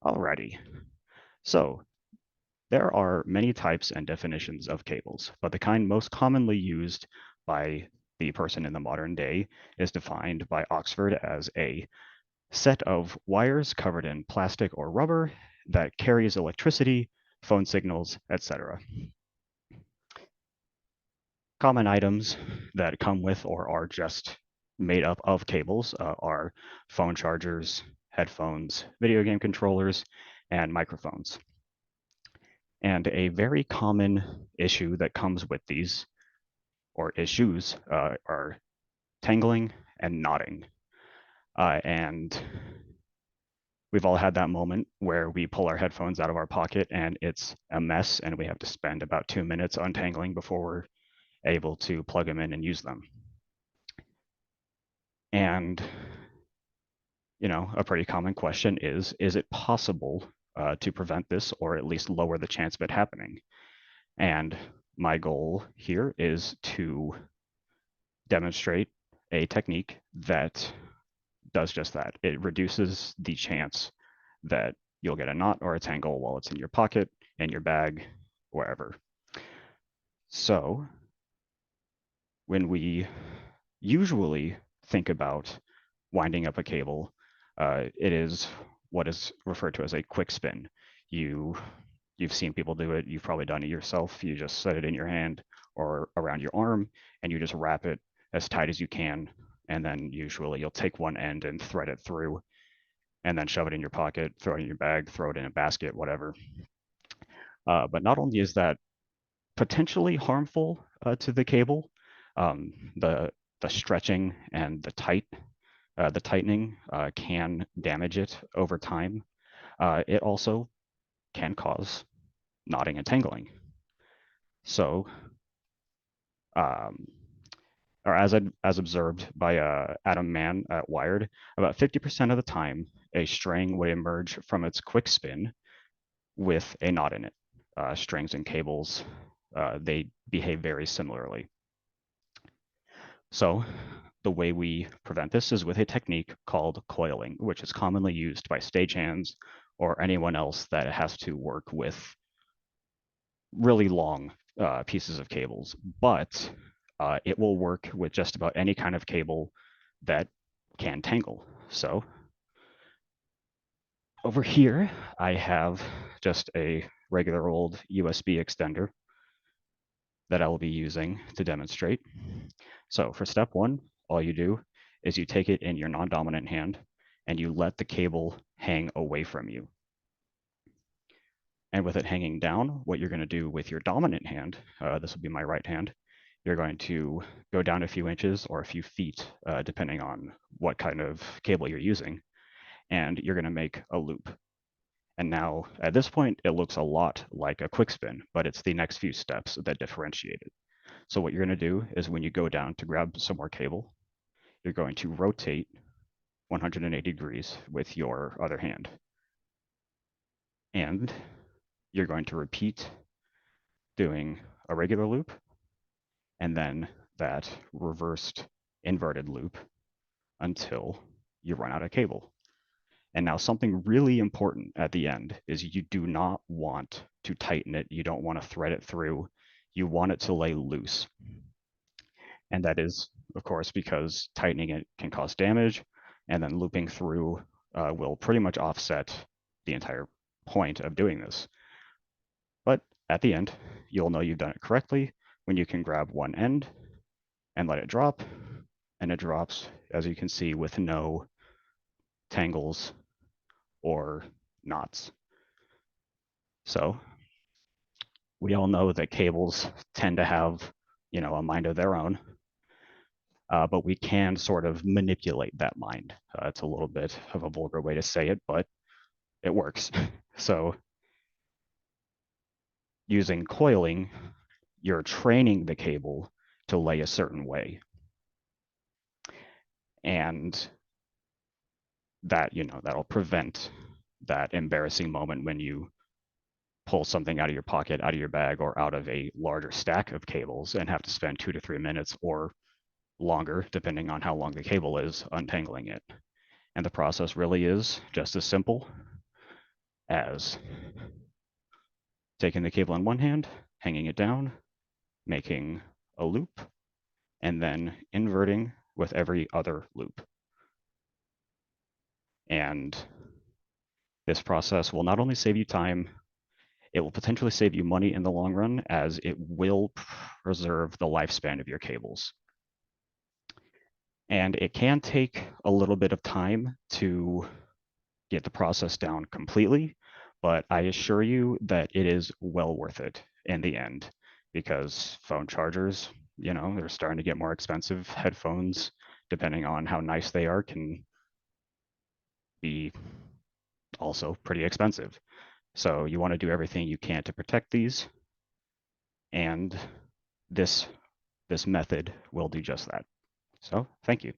Alrighty. So there are many types and definitions of cables, but the kind most commonly used by the person in the modern day is defined by Oxford as a set of wires covered in plastic or rubber that carries electricity, phone signals, etc. Common items that come with or are just made up of cables are phone chargers, headphones, video game controllers, and microphones. And a very common issue that comes with these, or issues, are tangling and knotting. And we've all had that moment where we pull our headphones out of our pocket and it's a mess and we have to spend about 2 minutes untangling before we're able to plug them in and use them. And, a pretty common question is it possible to prevent this or at least lower the chance of it happening? And my goal here is to demonstrate a technique that does just that. It reduces the chance that you'll get a knot or a tangle while it's in your pocket, in your bag, wherever. So when we usually think about winding up a cable, it is what is referred to as a quick spin. You've seen people do it. You've probably done it yourself. You just set it in your hand or around your arm, and you just wrap it as tight as you can. And then usually you'll take one end and thread it through, and then shove it in your pocket, throw it in your bag, throw it in a basket, whatever. But not only is that potentially harmful to the cable, um, the stretching and the tightening can damage it over time. It also can cause knotting and tangling. So, um, or as observed by Adam Mann at Wired, about 50% of the time, a string would emerge from its quick spin with a knot in it. Strings and cables, they behave very similarly. So the way we prevent this is with a technique called coiling, which is commonly used by stagehands or anyone else that has to work with really long pieces of cables. But it will work with just about any kind of cable that can tangle. So over here, I have just a regular old USB extender that I will be using to demonstrate. So for step one, all you do is you take it in your non-dominant hand and you let the cable hang away from you. And with it hanging down, what you're going to do with your dominant hand, this will be my right hand, you're going to go down a few inches or a few feet, depending on what kind of cable you're using, and you're going to make a loop. And now at this point, it looks a lot like a quick spin, but it's the next few steps that differentiate it. So what you're going to do is when you go down to grab some more cable, you're going to rotate 180 degrees with your other hand. And you're going to repeat doing a regular loop and then that reversed inverted loop until you run out of cable. And now something really important at the end is you do not want to tighten it. You don't want to thread it through. You want it to lay loose. And that is, of course, because tightening it can cause damage, and then looping through will pretty much offset the entire point of doing this. But at the end, you'll know you've done it correctly when you can grab one end and let it drop, and it drops, as you can see, with no tangles or knots. So we all know that cables tend to have, a mind of their own, but we can sort of manipulate that mind. It's a little bit of a vulgar way to say it, but it works. So using coiling, you're training the cable to lay a certain way. And that, that'll prevent that embarrassing moment when you pull something out of your pocket, out of your bag, or out of a larger stack of cables and have to spend 2 to 3 minutes or longer, depending on how long the cable is, untangling it. And the process really is just as simple. as taking the cable in one hand, hanging it down, making a loop, and then inverting with every other loop. And this process will not only save you time, it will potentially save you money in the long run, as it will preserve the lifespan of your cables. And it can take a little bit of time to get the process down completely, but I assure you that it is well worth it in the end, because phone chargers, you know, they're starting to get more expensive. Headphones, depending on how nice they are, can be also pretty expensive. So you want to do everything you can to protect these, and this method will do just that. So thank you.